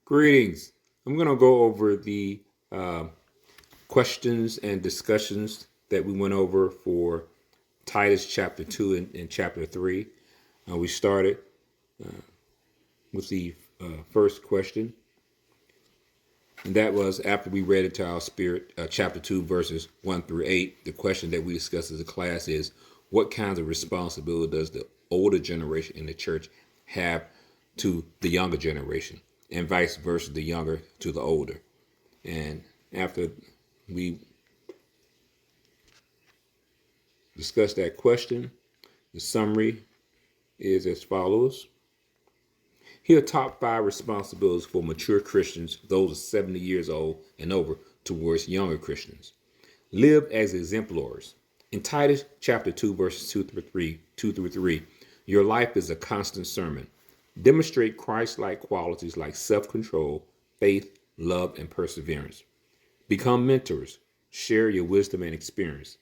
Greetings. I'm going to go over the uh, questions and discussions that we went over for Titus chapter 2 and chapter 3. We started with the first question, and that was after we read into our spirit, chapter 2, verses 1 through 8. The question that we discussed as a class is, what kinds of responsibility does the older generation in the church have to the younger generation, and vice versa, the younger to the older? And after we discussed that question, the summary is as follows. Here are top 5 responsibilities for mature Christians, those 70 years old and over, towards younger Christians. Live as exemplars. In Titus chapter 2, verses 2 through 3, your life is a constant sermon. Demonstrate Christ-like qualities like self-control, faith, love, and perseverance. Become mentors. Share your wisdom and experience.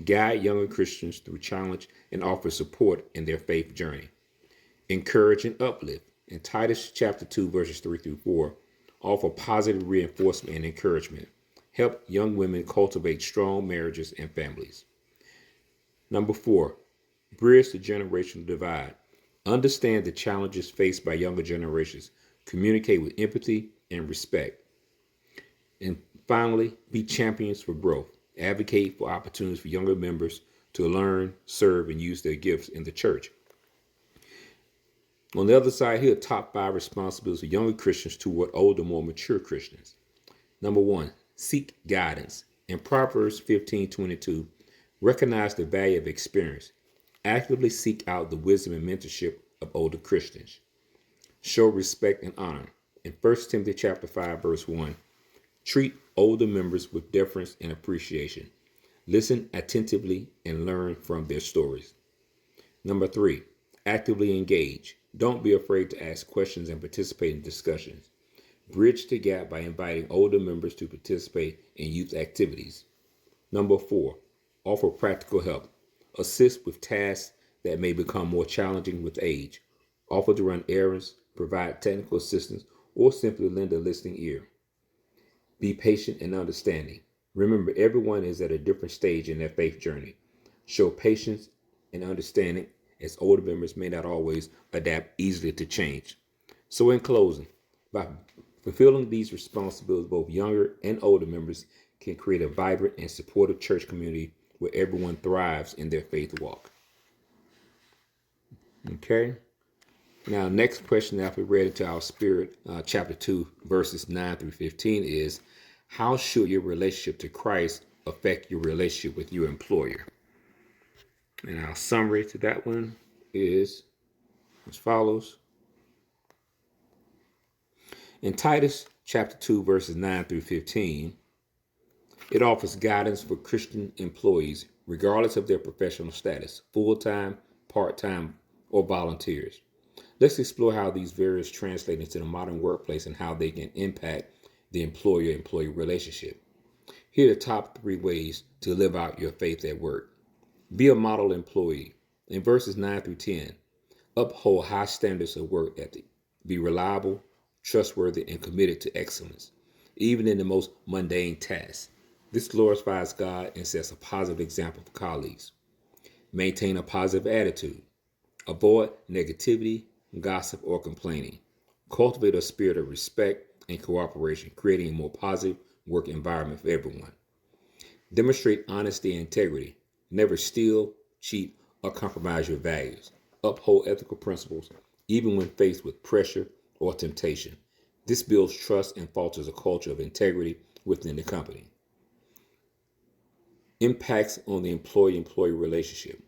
Guide younger Christians through challenge and offer support in their faith journey. Encourage and uplift. In Titus chapter 2, verses 3 through 4, offer positive reinforcement and encouragement. Help young women cultivate strong marriages and families. Number 4, bridge the generational divide. Understand the challenges faced by younger generations. Communicate with empathy and respect. And finally, be champions for growth. Advocate for opportunities for younger members to learn, serve, and use their gifts in the church. On the other side, here are top 5 responsibilities of younger Christians toward older, more mature Christians. Number 1, seek guidance. In Proverbs 15:22, recognize the value of experience. Actively seek out the wisdom and mentorship of older Christians. Show respect and honor. In 1 Timothy chapter 5, verse 1, treat older members with deference and appreciation. Listen attentively and learn from their stories. Number 3, actively engage. Don't be afraid to ask questions and participate in discussions. Bridge the gap by inviting older members to participate in youth activities. Number 4, offer practical help. Assist with tasks that may become more challenging with age. Offer to run errands, provide technical assistance, or simply lend a listening ear. Be patient and understanding. Remember, everyone is at a different stage in their faith journey. Show patience and understanding, as older members may not always adapt easily to change. So in closing, by fulfilling these responsibilities, both younger and older members can create a vibrant and supportive church community where everyone thrives in their faith walk. Okay. Now, next question after we read into our spirit, chapter 2, verses 9 through 15 is, how should your relationship to Christ affect your relationship with your employer? And our summary to that one is as follows. In Titus chapter 2, verses 9 through 15, it offers guidance for Christian employees, regardless of their professional status, full-time, part-time, or volunteers. Let's explore how these various translate into the modern workplace and how they can impact the employer-employee relationship. Here are the top 3 ways to live out your faith at work. Be a model employee. In verses 9 through 10, uphold high standards of work ethic. Be reliable, trustworthy, and committed to excellence, even in the most mundane tasks. This glorifies God and sets a positive example for colleagues. Maintain a positive attitude. Avoid negativity, gossip, or complaining. Cultivate a spirit of respect and cooperation, creating a more positive work environment for everyone. Demonstrate honesty and integrity. Never steal, cheat, or compromise your values. Uphold ethical principles, even when faced with pressure or temptation. This builds trust and fosters a culture of integrity within the company. Impacts on the employee-employee relationship.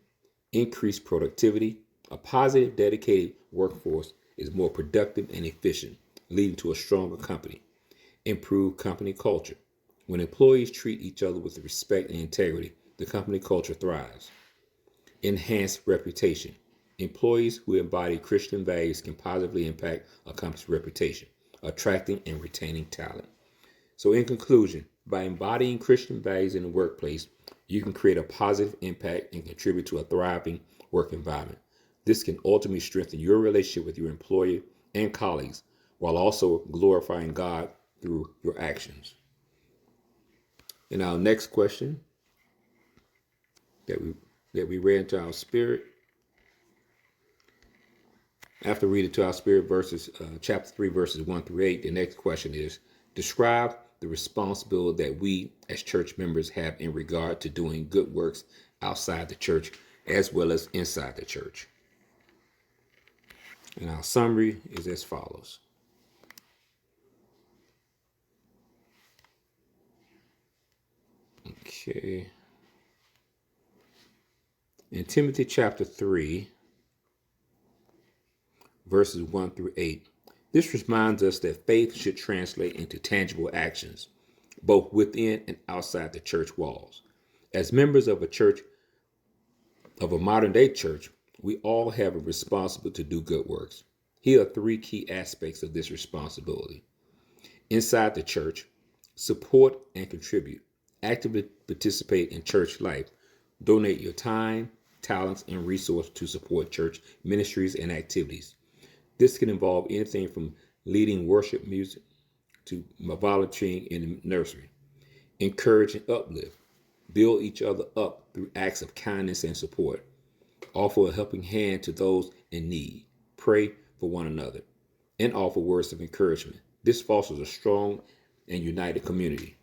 Increased productivity. A positive, dedicated workforce is more productive and efficient, leading to a stronger company. Improved company culture. When employees treat each other with respect and integrity, the company culture thrives. Enhanced reputation. Employees who embody Christian values can positively impact a company's reputation, attracting and retaining talent. So in conclusion, by embodying Christian values in the workplace, you can create a positive impact and contribute to a thriving work environment. This can ultimately strengthen your relationship with your employer and colleagues while also glorifying God through your actions. And our next question that we read into our spirit, after reading to our spirit verses, chapter 3, verses 1 through 8, the next question is, describe the responsibility that we as church members have in regard to doing good works outside the church as well as inside the church. And our summary is as follows. Okay. In Timothy chapter 3, verses 1 through 8, this reminds us that faith should translate into tangible actions, both within and outside the church walls. As members of a modern day church, we all have a responsibility to do good works. Here are three key aspects of this responsibility. Inside the church, support and contribute. Actively participate in church life. Donate your time, talents, and resources to support church ministries and activities. This can involve anything from leading worship music to volunteering in the nursery. Encourage and uplift. Build each other up through acts of kindness and support. Offer a helping hand to those in need. Pray for one another. And offer words of encouragement. This fosters a strong and united community.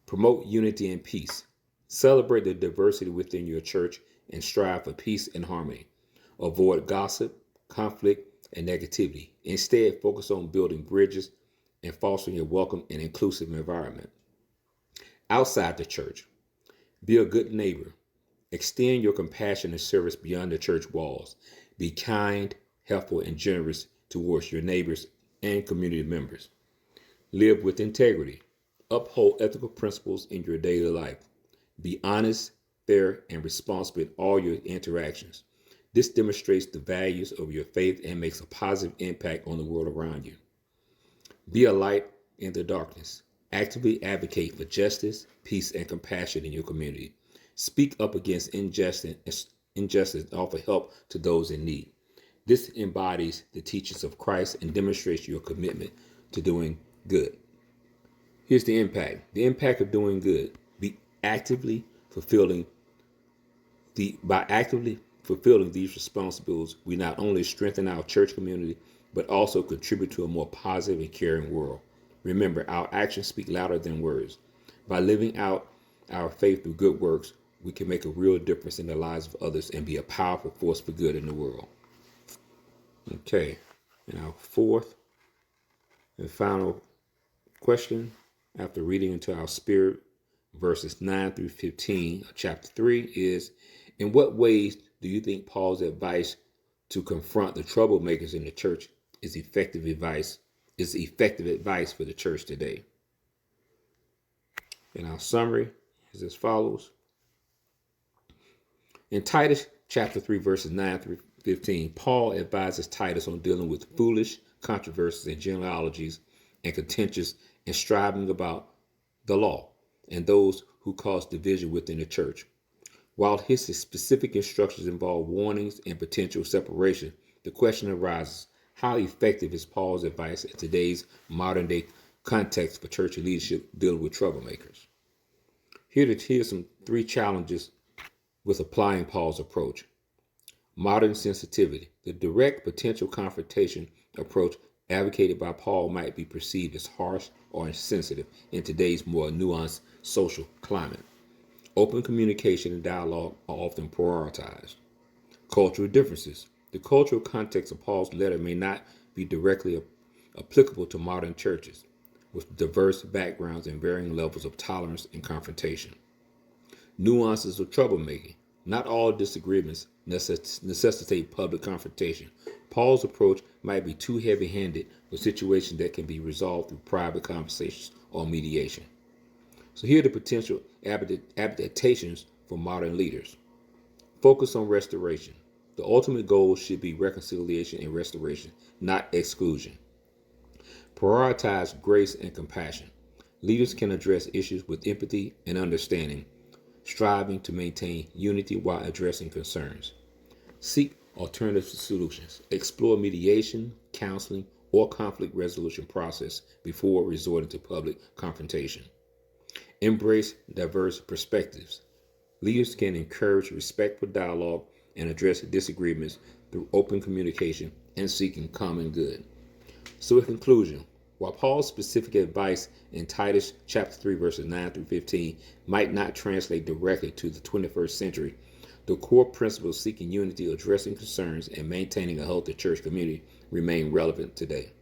Promote unity and peace. Celebrate the diversity within your church and strive for peace and harmony. Avoid gossip, conflict, and negativity. Instead, focus on building bridges and fostering a welcome and inclusive environment. Outside the church, be a good neighbor. Extend your compassion and service beyond the church walls. Be kind, helpful, and generous towards your neighbors and community members. Live with integrity. Uphold ethical principles in your daily life. Be honest, fair, and responsible in all your interactions. This demonstrates the values of your faith and makes a positive impact on the world around you. Be a light in the darkness. Actively advocate for justice, peace, and compassion in your community. Speak up against injustice and offer help to those in need. This embodies the teachings of Christ and demonstrates your commitment to doing good. Here's the impact. The impact of doing good. By actively fulfilling these responsibilities, we not only strengthen our church community, but also contribute to a more positive and caring world. Remember, our actions speak louder than words. By living out our faith through good works, we can make a real difference in the lives of others and be a powerful force for good in the world. Okay, and our fourth and final question, after reading into our spirit, verses 9 through 15 of chapter 3 is, in what ways do you think Paul's advice to confront the troublemakers in the church is effective advice for the church today? And our summary is as follows. In Titus chapter 3, verses 9 through 15, Paul advises Titus on dealing with foolish controversies and genealogies and contentious and striving about the law and those who cause division within the church. While his specific instructions involve warnings and potential separation, the question arises, how effective is Paul's advice in today's modern day context for church leadership dealing with troublemakers? Here's some three challenges with applying Paul's approach. Modern sensitivity. The direct potential confrontation approach advocated by Paul might be perceived as harsh or insensitive in today's more nuanced social climate. Open communication and dialogue are often prioritized. Cultural differences. The cultural context of Paul's letter may not be directly applicable to modern churches with diverse backgrounds and varying levels of tolerance and confrontation. Nuances of troublemaking. Not all disagreements necessitate public confrontation. Paul's approach might be too heavy-handed for situations that can be resolved through private conversations or mediation. So here are the potential adaptations for modern leaders. Focus on restoration. The ultimate goal should be reconciliation and restoration, not exclusion. Prioritize grace and compassion. Leaders can address issues with empathy and understanding, striving to maintain unity while addressing concerns. Seek alternative solutions. Explore mediation, counseling, or conflict resolution process before resorting to public confrontation. Embrace diverse perspectives. Leaders can encourage respectful dialogue and address disagreements through open communication and seeking common good. So, in conclusion, while Paul's specific advice in Titus chapter 3, verses 9 through 15 might not translate directly to the 21st century, the core principles seeking unity, addressing concerns, and maintaining a healthy church community remain relevant today.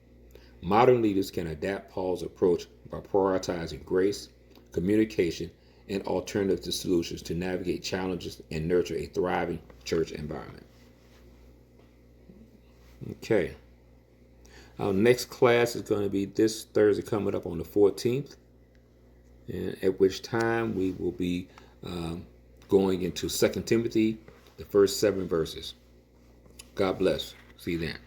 Modern leaders can adapt Paul's approach by prioritizing grace, communication, and alternative solutions to navigate challenges and nurture a thriving church environment. Okay. Our next class is going to be this Thursday coming up on the 14th, and at which time we will be going into 2 Timothy, the first 7 verses. God bless. See you then.